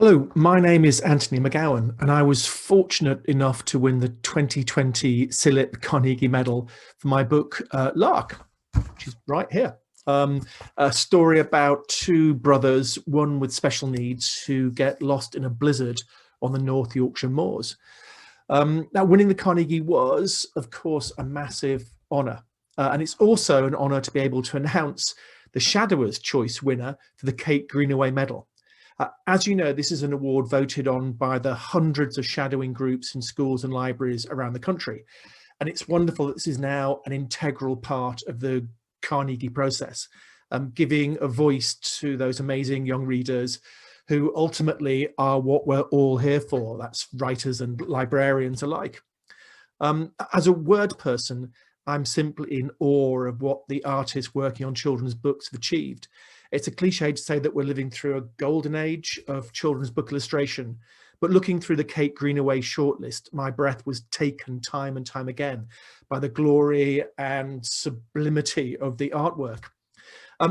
Hello, my name is Anthony McGowan, and I was fortunate enough to win the 2020 Silip Carnegie Medal for my book, Lark, which is right here. Um, a story about two brothers, one with special needs, who get lost in a blizzard on the North Yorkshire moors. Now, winning the Carnegie was, of course, a massive honour. And it's also an honour to be able to announce the Shadowers' Choice winner for the Kate Greenaway Medal. As you know, this is an award voted on by the hundreds of shadowing groups in schools and libraries around the country. And it's wonderful that this is now an integral part of the Carnegie process, giving a voice to those amazing young readers who ultimately are what we're all here for. That's writers and librarians alike. As a word person, I'm simply in awe of what the artists working on children's books have achieved. It's a cliche to say that we're living through a golden age of children's book illustration, but looking through the Kate Greenaway shortlist, my breath was taken time and time again by the glory and sublimity of the artwork.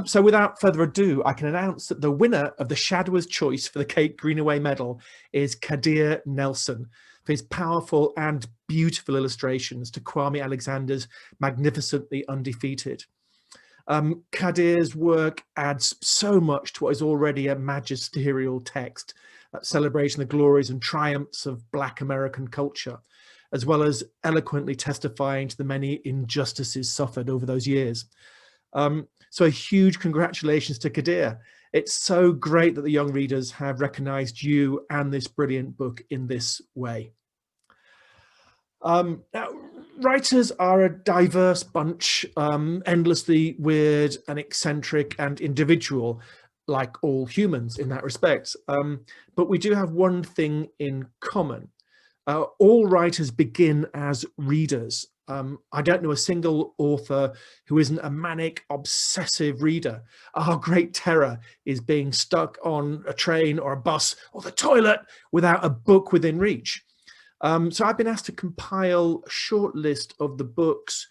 So without further ado, I can announce that the winner of the Shadowers' Choice for the Kate Greenaway Medal is Kadir Nelson for his powerful and beautiful illustrations to Kwame Alexander's magnificently Undefeated. Kadir's work adds so much to what is already a magisterial text, celebrating the glories and triumphs of Black American culture, as well as eloquently testifying to the many injustices suffered over those years. So a huge congratulations to Kadir. It's so great that the young readers have recognized you and this brilliant book in this way. Now, writers are a diverse bunch, endlessly weird and eccentric and individual, like all humans in that respect. But we do have one thing in common. All writers begin as readers. I don't know a single author who isn't a manic, obsessive reader. Our great terror is being stuck on a train or a bus or the toilet without a book within reach. So I've been asked to compile a short list of the books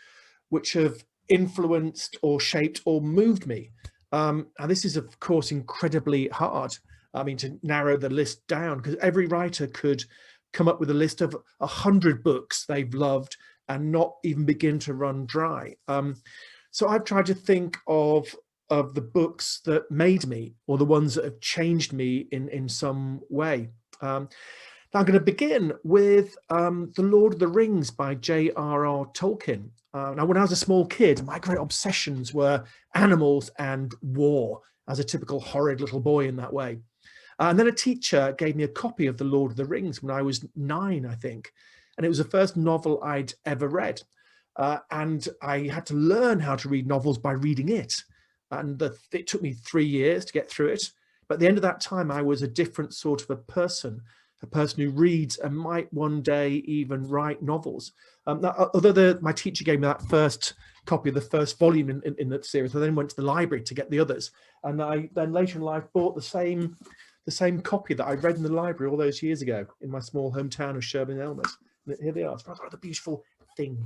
which have influenced or shaped or moved me. And this is, of course, incredibly hard. I mean, to narrow the list down, because every writer could come up with a list of 100 books they've loved and not even begin to run dry. So I've tried to think of the books that made me, or the ones that have changed me in some way. Now I'm going to begin with The Lord of the Rings by J.R.R. Tolkien. Now, when I was a small kid, my great obsessions were animals and war, as a typical horrid little boy in that way. And then a teacher gave me a copy of The Lord of the Rings when I was 9, I think. And it was the first novel I'd ever read. And I had to learn how to read novels by reading it. And it took me 3 years to get through it. But at the end of that time, I was a different sort of a person who reads and might one day even write novels. Now, although my teacher gave me that first copy of the first volume in that series, I then went to the library to get the others. And I then later in life bought the same copy that I read in the library all those years ago in my small hometown of Sherburn Elmers. And here they are. It's rather a beautiful thing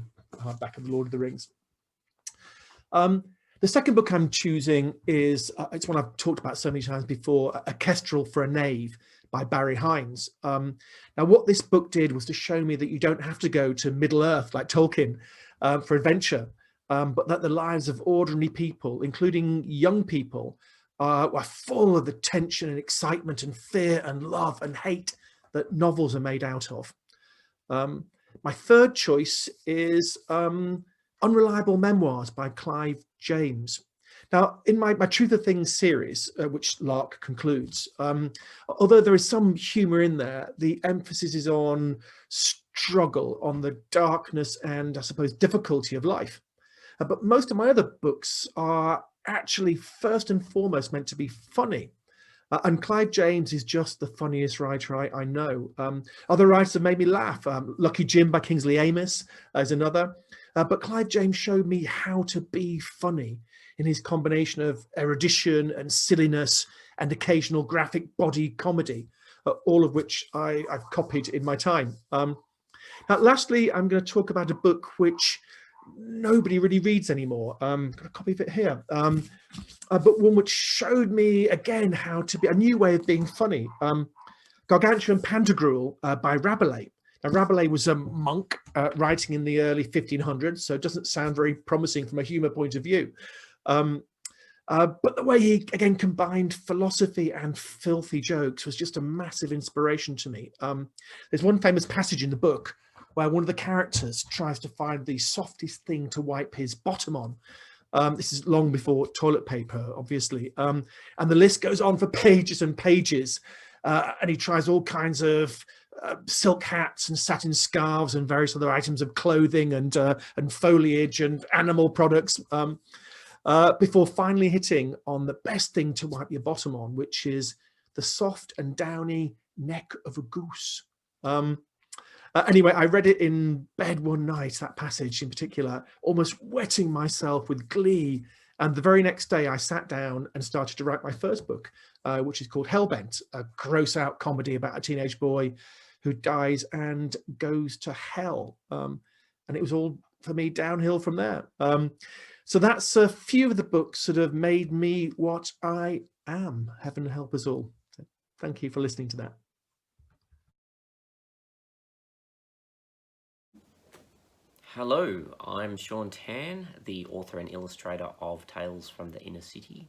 back of the Lord of the Rings. The second book I'm choosing is, it's one I've talked about so many times before, A Kestrel for a Knave by Barry Hines. Now, what this book did was to show me that you don't have to go to Middle Earth like Tolkien for adventure, but that the lives of ordinary people, including young people, are full of the tension and excitement and fear and love and hate that novels are made out of. My third choice is Unreliable Memoirs by Clive James. Now, in my Truth of Things series, which Lark concludes, although there is some humour in there, the emphasis is on struggle, on the darkness and, I suppose, difficulty of life. But most of my other books are actually first and foremost meant to be funny. And Clive James is just the funniest writer I know. Other writers have made me laugh. Lucky Jim by Kingsley Amis is another. But Clive James showed me how to be funny in his combination of erudition and silliness and occasional graphic body comedy, all of which I've copied in my time. Now, lastly, I'm going to talk about a book which nobody really reads anymore. Got a copy of it here. But one which showed me again how to be a new way of being funny. Gargantua and Pantagruel by Rabelais. Now, Rabelais was a monk writing in the early 1500s, so it doesn't sound very promising from a humour point of view. But the way he, again, combined philosophy and filthy jokes was just a massive inspiration to me. There's one famous passage in the book where one of the characters tries to find the softest thing to wipe his bottom on. This is long before toilet paper, obviously. And the list goes on for pages and pages. And he tries all kinds of silk hats and satin scarves and various other items of clothing and foliage and animal products before finally hitting on the best thing to wipe your bottom on, which is the soft and downy neck of a goose. Anyway, I read it in bed one night, that passage in particular, almost wetting myself with glee. And the very next day, I sat down and started to write my first book, which is called Hellbent, a gross out comedy about a teenage boy who dies and goes to hell. And it was all, for me, downhill from there. So that's a few of the books that have made me what I am. Heaven help us all. So thank you for listening to that. Hello, I'm Shaun, the author and illustrator of Tales from the Inner City,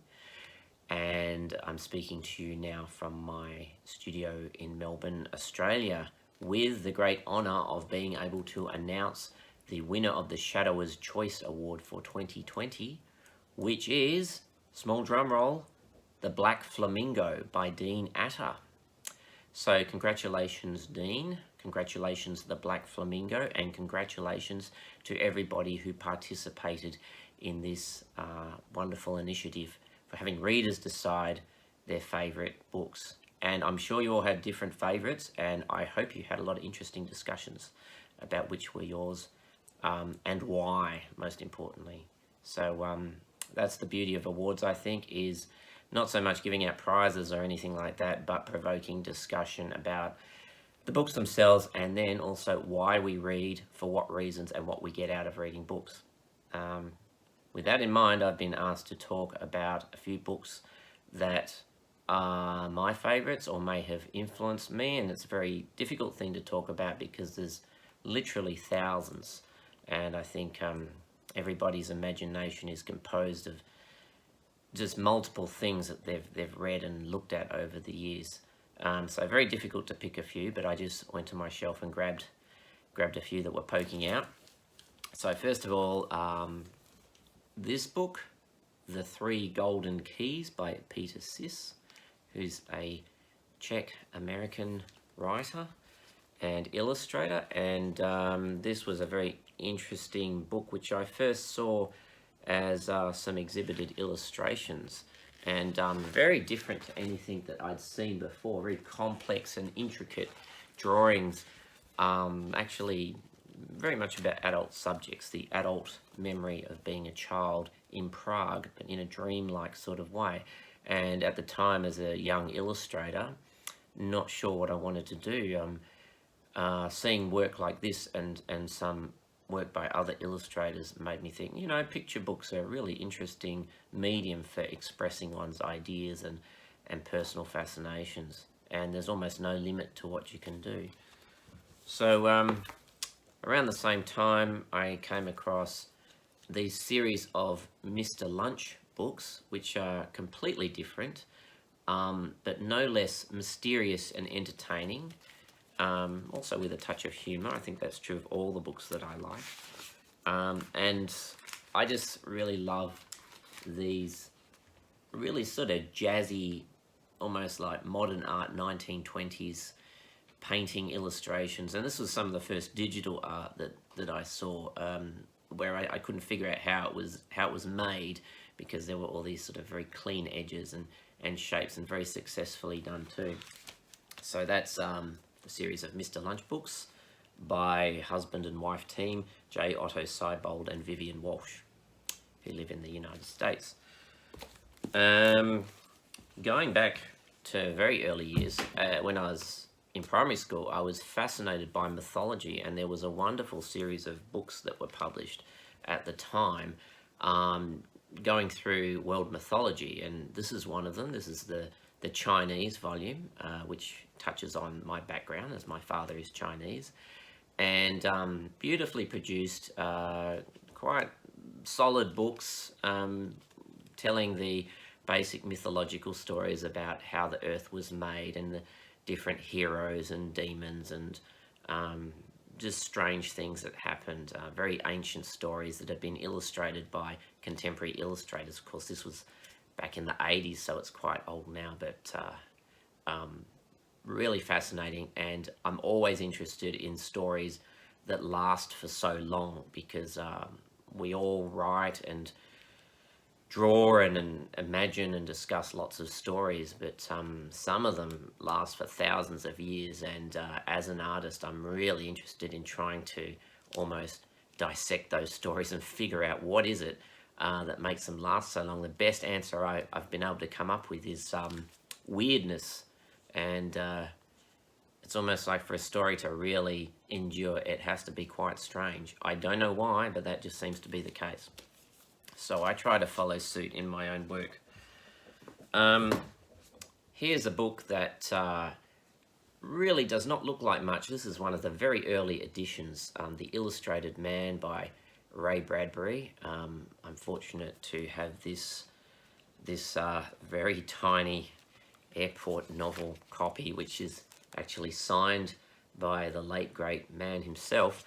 and I'm speaking to you now from my studio in Melbourne, Australia, with the great honour of being able to announce the winner of the Shadowers' Choice Award for 2020, which is, small drum roll, The Black Flamingo by Dean Atter. So congratulations, Dean. Congratulations, The Black Flamingo, and congratulations to everybody who participated in this wonderful initiative for having readers decide their favourite books. And I'm sure you all had different favourites, and I hope you had a lot of interesting discussions about which were yours and why, most importantly. So that's the beauty of awards, I think, is not so much giving out prizes or anything like that, but provoking discussion about the books themselves, and then also why we read, for what reasons, and what we get out of reading books. With that in mind, I've been asked to talk about a few books that are my favourites or may have influenced me, and it's a very difficult thing to talk about because there's literally thousands, and I think everybody's imagination is composed of just multiple things that they've read and looked at over the years. So very difficult to pick a few, but I just went to my shelf and grabbed a few that were poking out. So first of all, this book, The Three Golden Keys by Peter Sis, who's a Czech-American writer and illustrator. And this was a very interesting book, which I first saw as some exhibited illustrations, and very different to anything that I'd seen before. Very complex and intricate drawings, actually very much about adult subjects, the adult memory of being a child in Prague, but in a dreamlike sort of way. And at the time, as a young illustrator, not sure what I wanted to do, seeing work like this and some work by other illustrators made me think, you know, picture books are a really interesting medium for expressing one's ideas and personal fascinations, and there's almost no limit to what you can do. So around the same time, I came across these series of Mr. Lunch books, which are completely different, but no less mysterious and entertaining. Also with a touch of humour. I think that's true of all the books that I like. And I just really love these really sort of jazzy, almost like modern art, 1920s painting illustrations. And this was some of the first digital art that I saw, where I couldn't figure out how it was made, because there were all these sort of very clean edges and shapes, and very successfully done too. So that's the series of Mr. Lunch books by husband and wife team, J. Otto Seibold and Vivian Walsh, who live in the United States. Going back to very early years, when I was in primary school, I was fascinated by mythology, and there was a wonderful series of books that were published at the time, going through world mythology, and this is one of them. This is the the Chinese volume, which touches on my background, as my father is Chinese, and beautifully produced, quite solid books, telling the basic mythological stories about how the earth was made and the different heroes and demons and just strange things that happened, very ancient stories that have been illustrated by contemporary illustrators. Of course, this was back in the 80s, so it's quite old now, but really fascinating. And I'm always interested in stories that last for so long, because we all write and draw and imagine and discuss lots of stories, but some of them last for thousands of years. And as an artist, I'm really interested in trying to almost dissect those stories and figure out what is it that makes them last so long. The best answer I've been able to come up with is weirdness. And it's almost like for a story to really endure, it has to be quite strange. I don't know why, but that just seems to be the case. So I try to follow suit in my own work. Here's a book that really does not look like much. This is one of the very early editions, The Illustrated Man by Ray Bradbury. I'm fortunate to have this very tiny airport novel copy, which is actually signed by the late great man himself.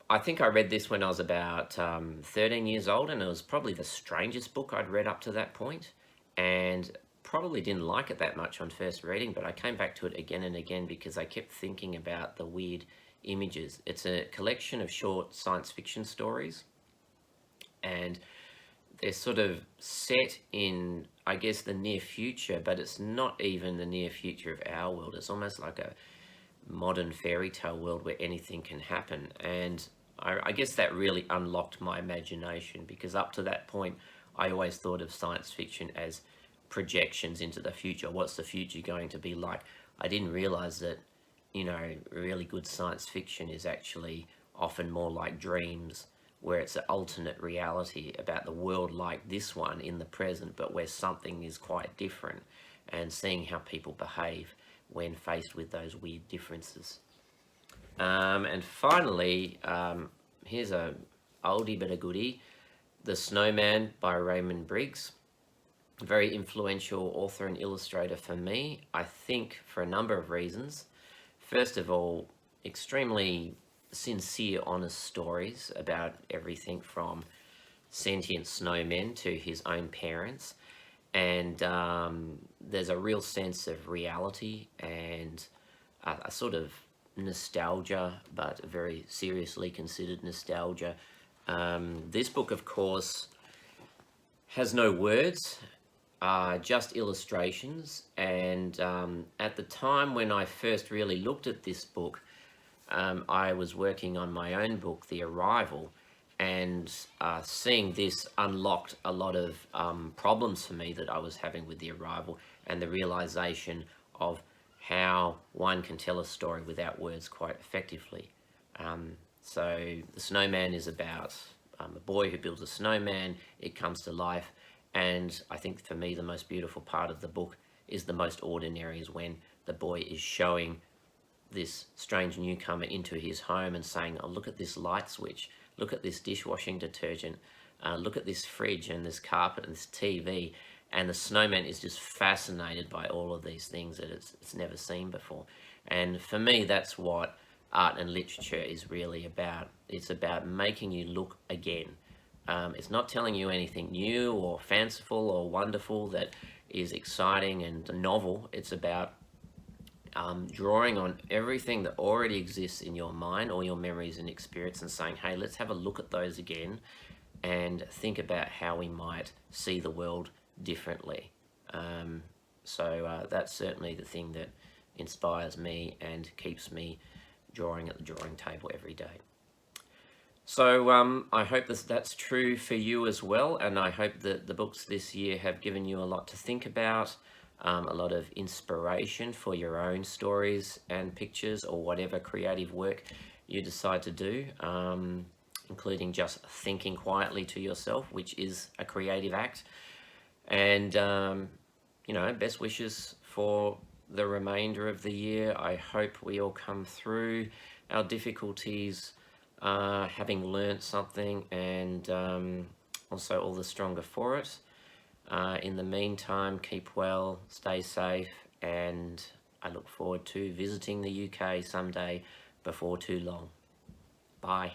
I think I read this when I was about 13 years old, and it was probably the strangest book I'd read up to that point, and probably didn't like it that much on first reading, but I came back to it again and again because I kept thinking about the weird images. It's a collection of short science fiction stories, and they're sort of set in, I guess, the near future, but it's not even the near future of our world. It's almost like a modern fairy tale world where anything can happen. And I guess that really unlocked my imagination, because up to that point I always thought of science fiction as projections into the future. What's the future going to be like? I didn't realize that, you know, really good science fiction is actually often more like dreams, where it's an alternate reality about the world like this one in the present, but where something is quite different, and seeing how people behave when faced with those weird differences. And finally, here's a oldie but a goodie, The Snowman by Raymond Briggs. A very influential author and illustrator for me, I think, for a number of reasons. First of all, extremely sincere, honest stories about everything from sentient snowmen to his own parents. And there's a real sense of reality and a sort of nostalgia, but very seriously considered nostalgia. This book, of course, has no words, just illustrations. And at the time when I first really looked at this book, I was working on my own book, The Arrival, and seeing this unlocked a lot of problems for me that I was having with The Arrival, and the realization of how one can tell a story without words quite effectively. So The Snowman is about a boy who builds a snowman. It comes to life, and I think for me the most beautiful part of the book is the most ordinary, is when the boy is showing this strange newcomer into his home and saying, oh, look at this light switch, look at this dishwashing detergent, look at this fridge and this carpet and this TV. And the snowman is just fascinated by all of these things that it's never seen before. And for me, that's what art and literature is really about. It's about making you look again. It's not telling you anything new or fanciful or wonderful that is exciting and novel. It's about drawing on everything that already exists in your mind, all your memories and experience, and saying, hey, let's have a look at those again and think about how we might see the world differently. So that's certainly the thing that inspires me and keeps me drawing at the drawing table every day. So I hope that's true for you as well, and I hope that the books this year have given you a lot to think about, a lot of inspiration for your own stories and pictures or whatever creative work you decide to do, including just thinking quietly to yourself, which is a creative act. And, you know, best wishes for the remainder of the year. I hope we all come through our difficulties having learnt something, and also all the stronger for it. In the meantime, keep well, stay safe, and I look forward to visiting the UK someday before too long. Bye.